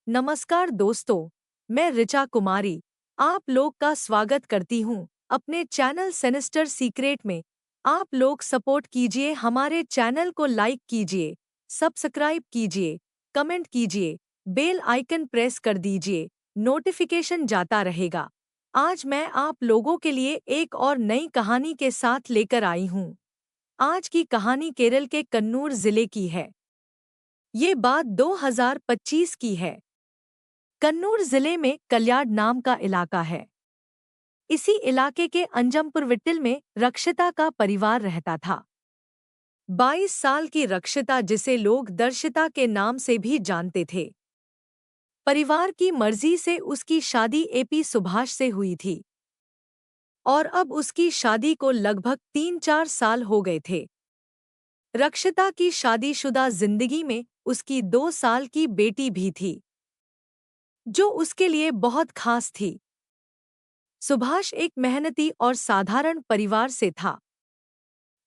नमस्कार दोस्तों, मैं ऋचा कुमारी आप लोग का स्वागत करती हूँ अपने चैनल सिनिस्टर सीक्रेट में। आप लोग सपोर्ट कीजिए, हमारे चैनल को लाइक कीजिए, सब्सक्राइब कीजिए, कमेंट कीजिए, बेल आइकन प्रेस कर दीजिए, नोटिफिकेशन जाता रहेगा। आज मैं आप लोगों के लिए एक और नई कहानी के साथ लेकर आई हूँ। आज की कहानी केरल के कन्नूर जिले की है। ये बात 2025 की है। कन्नूर जिले में कल्याण नाम का इलाका है। इसी इलाके के अंजमपुरविट्टिल में रक्षिता का परिवार रहता था। 22 साल की रक्षिता, जिसे लोग दर्शिता के नाम से भी जानते थे, परिवार की मर्जी से उसकी शादी एपी सुभाष से हुई थी और अब उसकी शादी को लगभग 3-4 साल हो गए थे। रक्षिता की शादीशुदा जिंदगी में उसकी 2 साल की बेटी भी थी, जो उसके लिए बहुत खास थी। सुभाष एक मेहनती और साधारण परिवार से था।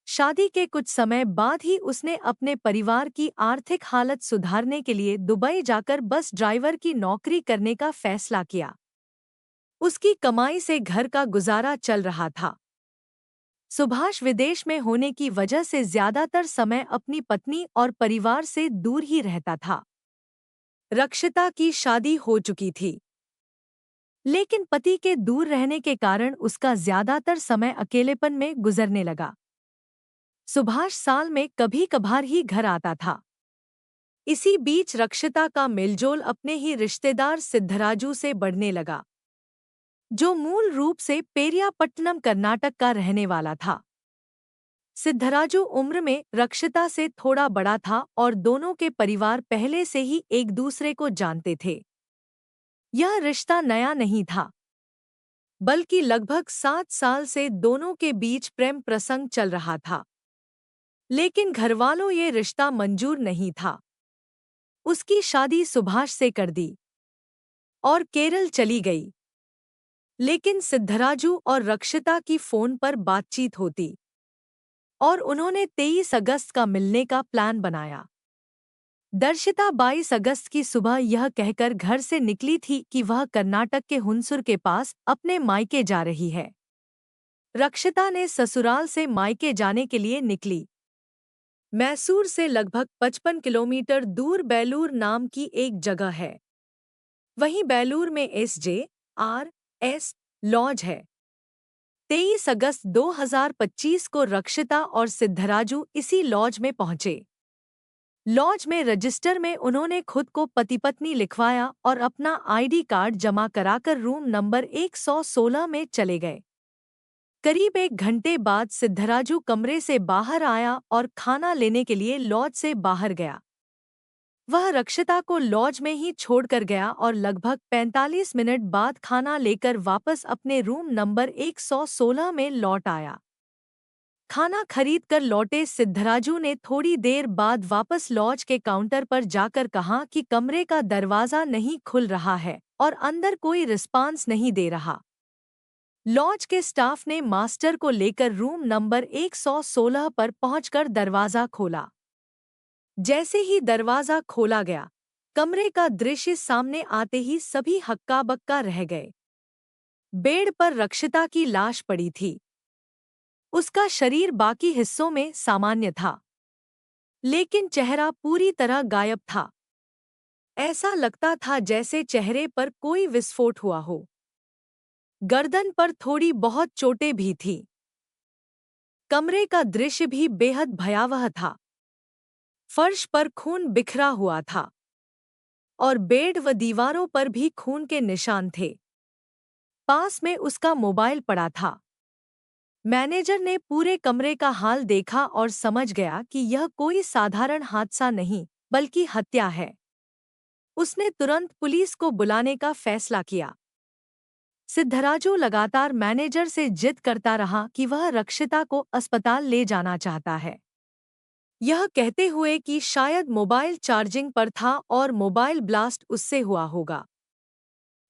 शादी के कुछ समय बाद ही उसने अपने परिवार की आर्थिक हालत सुधारने के लिए दुबई जाकर बस ड्राइवर की नौकरी करने का फैसला किया। उसकी कमाई से घर का गुजारा चल रहा था। सुभाष विदेश में होने की वजह से ज्यादातर समय अपनी पत्नी और परिवार से दूर ही रहता था। रक्षिता की शादी हो चुकी थी, लेकिन पति के दूर रहने के कारण उसका ज्यादातर समय अकेलेपन में गुजरने लगा। सुभाष साल में कभी कभार ही घर आता था। इसी बीच रक्षिता का मेलजोल अपने ही रिश्तेदार सिद्धराजू से बढ़ने लगा, जो मूल रूप से पेरियापट्टनम कर्नाटक का रहने वाला था। सिद्धराजू उम्र में रक्षिता से थोड़ा बड़ा था और दोनों के परिवार पहले से ही एक दूसरे को जानते थे। यह रिश्ता नया नहीं था, बल्कि लगभग 7 साल से दोनों के बीच प्रेम प्रसंग चल रहा था। लेकिन घरवालों ये रिश्ता मंजूर नहीं था। उसकी शादी सुभाष से कर दी और केरल चली गई। लेकिन सिद्धराजू और रक्षिता की फोन पर बातचीत होती और उन्होंने 23 अगस्त का मिलने का प्लान बनाया। दर्शिता 22 अगस्त की सुबह यह कहकर घर से निकली थी कि वह कर्नाटक के हुनसुर के पास अपने मायके जा रही है। रक्षिता ने ससुराल से मायके जाने के लिए निकली। मैसूर से लगभग 55 किलोमीटर दूर बेलूर नाम की एक जगह है। वहीं बेलूर में SJRS लॉज है। 23 अगस्त 2025 को रक्षिता और सिद्धराजू इसी लॉज में पहुंचे। लॉज में रजिस्टर में उन्होंने खुद को पति पत्नी लिखवाया और अपना ID कार्ड जमा कराकर रूम नंबर 116 में चले गए। करीब 1 घंटे बाद सिद्धराजू कमरे से बाहर आया और खाना लेने के लिए लॉज से बाहर गया। वह रक्षिता को लॉज में ही छोड़कर गया और लगभग 45 मिनट बाद खाना लेकर वापस अपने रूम नंबर 116 में लौट आया। खाना खरीदकर लौटे सिद्धराजू ने थोड़ी देर बाद वापस लॉज के काउंटर पर जाकर कहा कि कमरे का दरवाजा नहीं खुल रहा है और अंदर कोई रिस्पांस नहीं दे रहा। लॉज के स्टाफ ने मास्टर को लेकर रूम नंबर 116 पर पहुंचकर दरवाजा खोला। जैसे ही दरवाजा खोला गया, कमरे का दृश्य सामने आते ही सभी हक्का बक्का रह गए। बेड पर रक्षिता की लाश पड़ी थी। उसका शरीर बाकी हिस्सों में सामान्य था, लेकिन चेहरा पूरी तरह गायब था। ऐसा लगता था जैसे चेहरे पर कोई विस्फोट हुआ हो। गर्दन पर थोड़ी बहुत चोटें भी थीं। कमरे का दृश्य भी बेहद भयावह था। फर्श पर खून बिखरा हुआ था और बेड व दीवारों पर भी खून के निशान थे। पास में उसका मोबाइल पड़ा था। मैनेजर ने पूरे कमरे का हाल देखा और समझ गया कि यह कोई साधारण हादसा नहीं, बल्कि हत्या है। उसने तुरंत पुलिस को बुलाने का फैसला किया। सिद्धराजू लगातार मैनेजर से जिद करता रहा कि वह रक्षिता को अस्पताल ले जाना चाहता है, यह कहते हुए कि शायद मोबाइल चार्जिंग पर था और मोबाइल ब्लास्ट उससे हुआ होगा।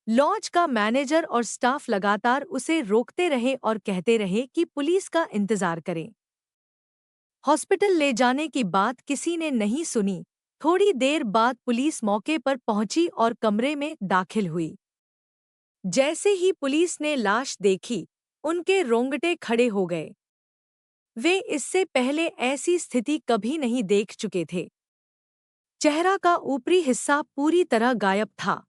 लॉज का मैनेजर और स्टाफ लगातार उसे रोकते रहे और कहते रहे कि पुलिस का इंतजार करें। हॉस्पिटल ले जाने की बात किसी ने नहीं सुनी थोड़ी देर बाद पुलिस मौके पर पहुंची और कमरे में दाखिल हुई। जैसे ही पुलिस ने लाश देखी, उनके रोंगटे खड़े हो गए। वे इससे पहले ऐसी स्थिति कभी नहीं देख चुके थे। चेहरा का ऊपरी हिस्सा पूरी तरह गायब था।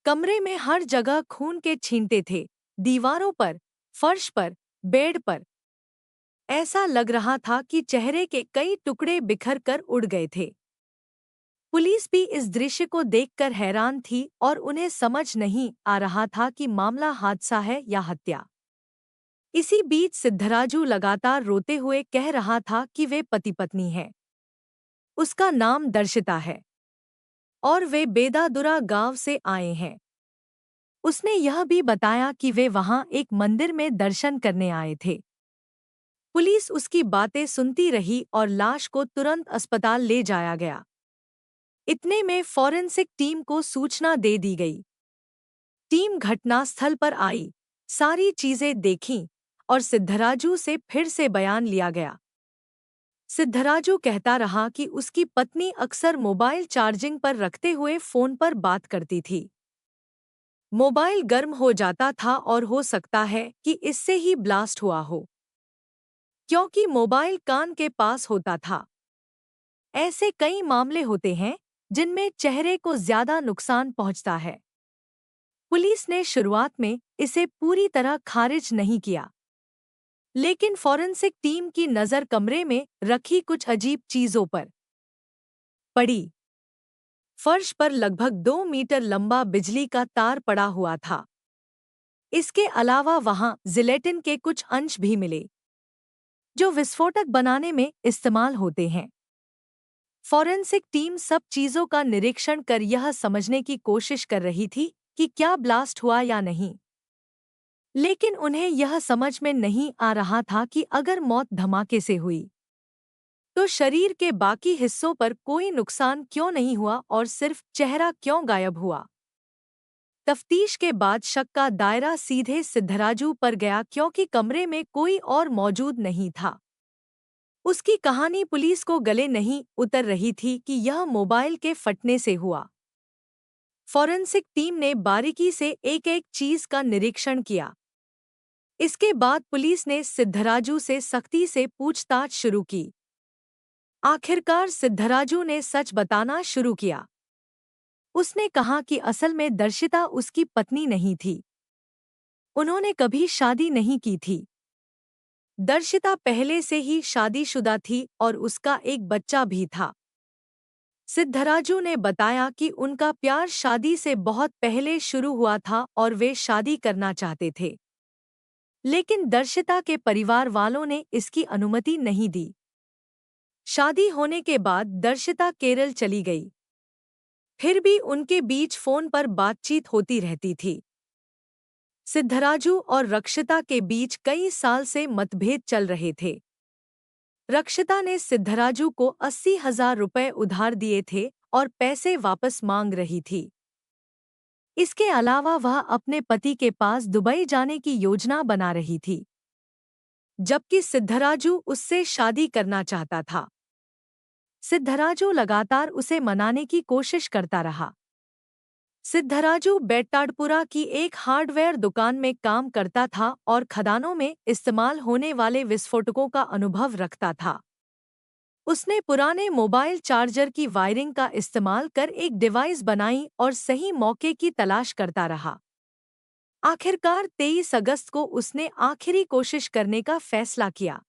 कमरे में हर जगह खून के छींटे थे, दीवारों पर, फर्श पर, बेड पर। ऐसा लग रहा था कि चेहरे के कई टुकड़े बिखर कर उड़ गए थे। पुलिस भी इस दृश्य को देखकर हैरान थी और उन्हें समझ नहीं आ रहा था कि मामला हादसा है या हत्या। इसी बीच सिद्धराजू लगातार रोते हुए कह रहा था कि वे पति पत्नी हैं। उसका नाम दर्शिता है और वे बेदादुरा गांव से आए हैं। उसने यह भी बताया कि वे वहां एक मंदिर में दर्शन करने आए थे। पुलिस उसकी बातें सुनती रही और लाश को तुरंत अस्पताल ले जाया गया। इतने में फॉरेंसिक टीम को सूचना दे दी गई। टीम घटनास्थल पर आई, सारी चीजें देखीं और सिद्धराजू से फिर से बयान लिया गया। सिद्धराजू कहता रहा कि उसकी पत्नी अक्सर मोबाइल चार्जिंग पर रखते हुए फोन पर बात करती थी। मोबाइल गर्म हो जाता था और हो सकता है कि इससे ही ब्लास्ट हुआ हो, क्योंकि मोबाइल कान के पास होता था। ऐसे कई मामले होते हैं जिनमें चेहरे को ज्यादा नुकसान पहुंचता है। पुलिस ने शुरुआत में इसे पूरी तरह खारिज नहीं किया, लेकिन फॉरेंसिक टीम की नज़र कमरे में रखी कुछ अजीब चीजों पर पड़ी। फर्श पर लगभग 2 मीटर लंबा बिजली का तार पड़ा हुआ था। इसके अलावा वहां जिलेटिन के कुछ अंश भी मिले, जो विस्फोटक बनाने में इस्तेमाल होते हैं। फॉरेंसिक टीम सब चीजों का निरीक्षण कर यह समझने की कोशिश कर रही थी कि क्या ब्लास्ट हुआ या नहीं, लेकिन उन्हें यह समझ में नहीं आ रहा था कि अगर मौत धमाके से हुई तो शरीर के बाकी हिस्सों पर कोई नुकसान क्यों नहीं हुआ और सिर्फ चेहरा क्यों गायब हुआ। तफ्तीश के बाद शक का दायरा सीधे सिद्धराजू पर गया, क्योंकि कमरे में कोई और मौजूद नहीं था। उसकी कहानी पुलिस को गले नहीं उतर रही थी कि यह मोबाइल के फटने से हुआ। फॉरेंसिक टीम ने बारीकी से एक एक चीज का निरीक्षण किया। इसके बाद पुलिस ने सिद्धराजू से सख्ती से पूछताछ शुरू की। आखिरकार सिद्धराजू ने सच बताना शुरू किया। उसने कहा कि असल में दर्शिता उसकी पत्नी नहीं थी। उन्होंने कभी शादी नहीं की थी। दर्शिता पहले से ही शादीशुदा थी और उसका एक बच्चा भी था। सिद्धराजू ने बताया कि उनका प्यार शादी से बहुत पहले शुरू हुआ था और वे शादी करना चाहते थे, लेकिन दर्शिता के परिवार वालों ने इसकी अनुमति नहीं दी। शादी होने के बाद दर्शिता केरल चली गई। फिर भी उनके बीच फोन पर बातचीत होती रहती थी। सिद्धराजू और रक्षिता के बीच कई साल से मतभेद चल रहे थे। रक्षिता ने सिद्धराजू को 80,000 रुपए उधार दिए थे और पैसे वापस मांग रही थी। इसके अलावा वह अपने पति के पास दुबई जाने की योजना बना रही थी, जबकि सिद्धराजू उससे शादी करना चाहता था। सिद्धराजू लगातार उसे मनाने की कोशिश करता रहा। सिद्धराजू बेट्टाडपुरा की एक हार्डवेयर दुकान में काम करता था और खदानों में इस्तेमाल होने वाले विस्फोटकों का अनुभव रखता था। उसने पुराने मोबाइल चार्जर की वायरिंग का इस्तेमाल कर एक डिवाइस बनाई और सही मौके की तलाश करता रहा। आखिरकार 23 अगस्त को उसने आखिरी कोशिश करने का फैसला किया।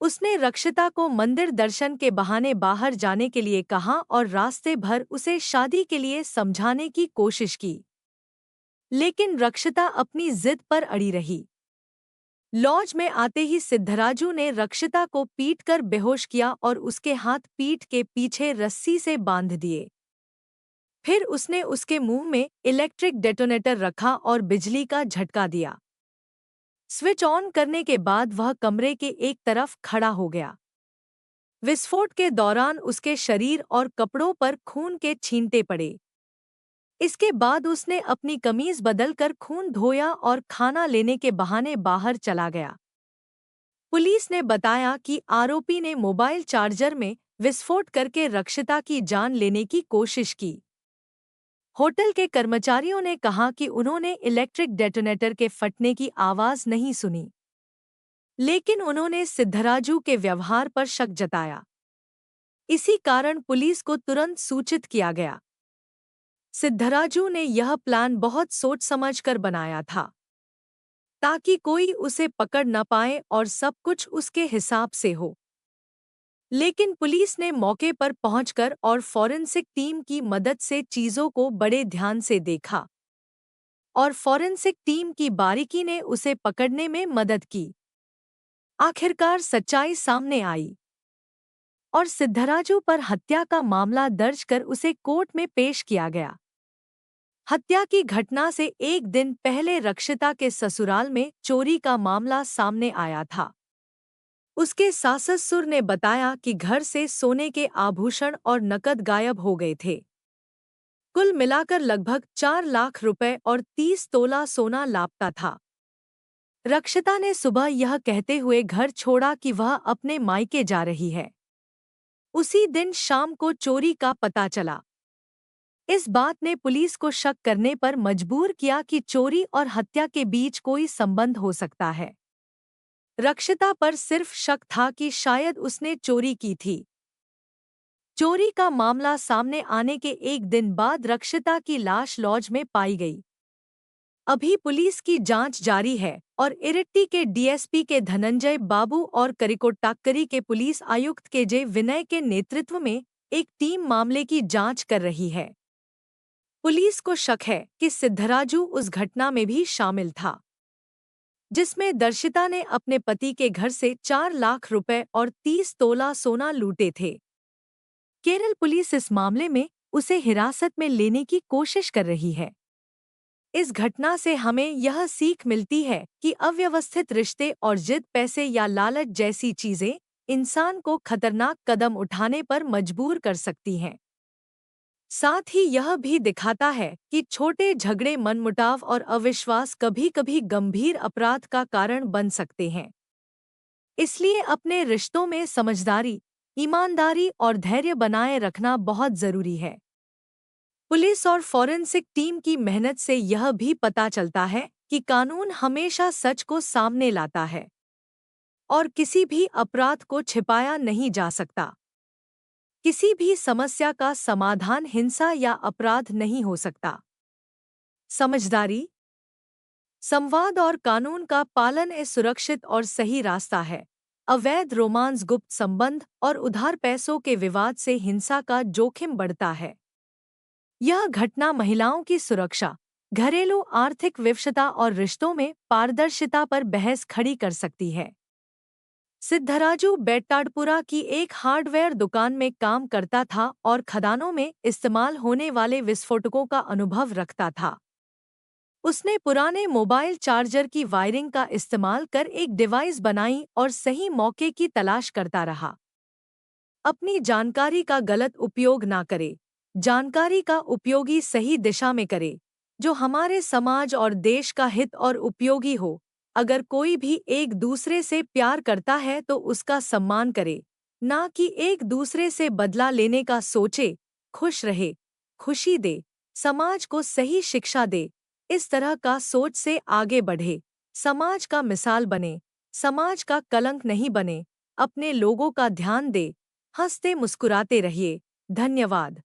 उसने रक्षिता को मंदिर दर्शन के बहाने बाहर जाने के लिए कहा और रास्ते भर उसे शादी के लिए समझाने की कोशिश की, लेकिन रक्षिता अपनी जिद पर अड़ी रही। लॉज में आते ही सिद्धराजू ने रक्षिता को पीटकर बेहोश किया और उसके हाथ पीठ के पीछे रस्सी से बांध दिए। फिर उसने उसके मुंह में इलेक्ट्रिक डेटोनेटर रखा और बिजली का झटका दिया। स्विच ऑन करने के बाद वह कमरे के एक तरफ खड़ा हो गया। विस्फोट के दौरान उसके शरीर और कपड़ों पर खून के छींटे पड़े। इसके बाद उसने अपनी कमीज बदलकर खून धोया और खाना लेने के बहाने बाहर चला गया। पुलिस ने बताया कि आरोपी ने मोबाइल चार्जर में विस्फोट करके रक्षिता की जान लेने की कोशिश की। होटल के कर्मचारियों ने कहा कि उन्होंने इलेक्ट्रिक डेटोनेटर के फटने की आवाज नहीं सुनी, लेकिन उन्होंने सिद्धराजू के व्यवहार पर शक जताया। इसी कारण पुलिस को तुरंत सूचित किया गया। सिद्धराजू ने यह प्लान बहुत सोच समझकर बनाया था, ताकि कोई उसे पकड़ न पाए और सब कुछ उसके हिसाब से हो। लेकिन पुलिस ने मौके पर पहुंचकर और फॉरेंसिक टीम की मदद से चीजों को बड़े ध्यान से देखा, और फॉरेंसिक टीम की बारीकी ने उसे पकड़ने में मदद की। आखिरकार सच्चाई सामने आई और सिद्धराजू पर हत्या का मामला दर्ज कर उसे कोर्ट में पेश किया गया। हत्या की घटना से एक दिन पहले रक्षिता के ससुराल में चोरी का मामला सामने आया था। उसके सास-ससुर ने बताया कि घर से सोने के आभूषण और नकद गायब हो गए थे। कुल मिलाकर लगभग 4 लाख रुपए और 30 तोला सोना लापता था। रक्षिता ने सुबह यह कहते हुए घर छोड़ा कि वह अपने मायके जा रही है। उसी दिन शाम को चोरी का पता चला। इस बात ने पुलिस को शक करने पर मजबूर किया कि चोरी और हत्या के बीच कोई संबंध हो सकता है। रक्षिता पर सिर्फ शक था कि शायद उसने चोरी की थी। चोरी का मामला सामने आने के एक दिन बाद रक्षिता की लाश लॉज में पाई गई। अभी पुलिस की जांच जारी है और इरिट्टी के डीएसपी के धनंजय बाबू और करिकोट्टाक्करी के पुलिस आयुक्त के जे विनय के नेतृत्व में एक टीम मामले की जांच कर रही है। पुलिस को शक है कि सिद्धराजू उस घटना में भी शामिल था, जिसमें दर्शिता ने अपने पति के घर से 4 लाख रुपए और 30 तोला सोना लूटे थे। केरल पुलिस इस मामले में उसे हिरासत में लेने की कोशिश कर रही है। इस घटना से हमें यह सीख मिलती है कि अव्यवस्थित रिश्ते और जिद, पैसे या लालच जैसी चीजें इंसान को खतरनाक कदम उठाने पर मजबूर कर सकती हैं। साथ ही यह भी दिखाता है कि छोटे झगड़े, मनमुटाव और अविश्वास कभी-कभी गंभीर अपराध का कारण बन सकते हैं। इसलिए अपने रिश्तों में समझदारी, ईमानदारी और धैर्य बनाए रखना बहुत जरूरी है। पुलिस और फॉरेंसिक टीम की मेहनत से यह भी पता चलता है कि कानून हमेशा सच को सामने लाता है और किसी भी अपराध को छिपाया नहीं जा सकता। किसी भी समस्या का समाधान हिंसा या अपराध नहीं हो सकता। समझदारी, संवाद और कानून का पालन एक सुरक्षित और सही रास्ता है। अवैध रोमांस, गुप्त संबंध और उधार पैसों के विवाद से हिंसा का जोखिम बढ़ता है। यह घटना महिलाओं की सुरक्षा, घरेलू आर्थिक विवशता और रिश्तों में पारदर्शिता पर बहस खड़ी कर सकती है। सिद्धराजू बेट्टाडपुरा की एक हार्डवेयर दुकान में काम करता था और खदानों में इस्तेमाल होने वाले विस्फोटकों का अनुभव रखता था। उसने पुराने मोबाइल चार्जर की वायरिंग का इस्तेमाल कर एक डिवाइस बनाई और सही मौके की तलाश करता रहा। अपनी जानकारी का गलत उपयोग ना करे। जानकारी का उपयोगी सही दिशा में करे, जो हमारे समाज और देश का हित और उपयोगी हो। अगर कोई भी एक दूसरे से प्यार करता है तो उसका सम्मान करे, ना कि एक दूसरे से बदला लेने का सोचे। खुश रहे, खुशी दे, समाज को सही शिक्षा दे। इस तरह का सोच से आगे बढ़े, समाज का मिसाल बने, समाज का कलंक नहीं बने। अपने लोगों का ध्यान दे, हंसते मुस्कुराते रहिए। धन्यवाद।